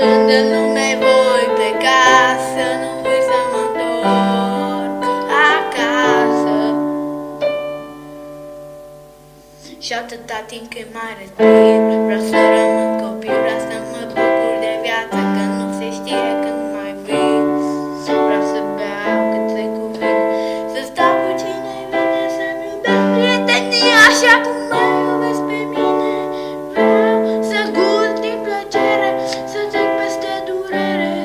când în lume voi pleca, să nu uit să mă întorc acasă. Și atâta timp când mai respir, vreau să rămân copil, vreau să mă bucur de viață, că nu se știe când mai vii. Vreau să beau cât se cuvine, să stau cu cine vine, să-mi iubesc prietenia așa cum mă iubesc pe mine. Vreau să gust din plăcere, să trec peste durere.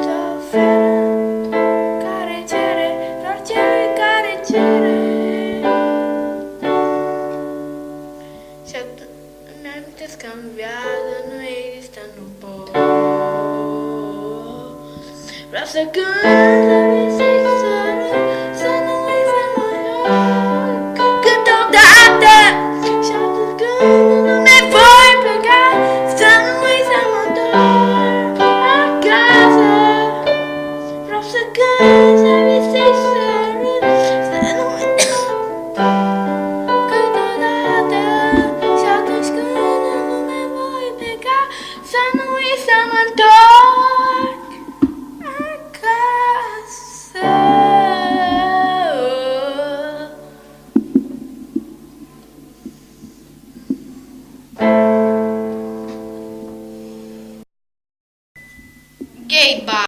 Te oferă care cere, doar celui care cere. Și îmi amintesc că în viață nu există nu pot. Vreau să cânt, să visez, să râd, să nu uit să mă joc câteodată. Și atunci când în lume voi pleca, să nu uit să mă întorc acasă. Vreau să cânt, să visez, să râd, să nu uit câteodată. Și atunci când în lume voi pleca, să nu uit să mă întorc acasă. Gay bar.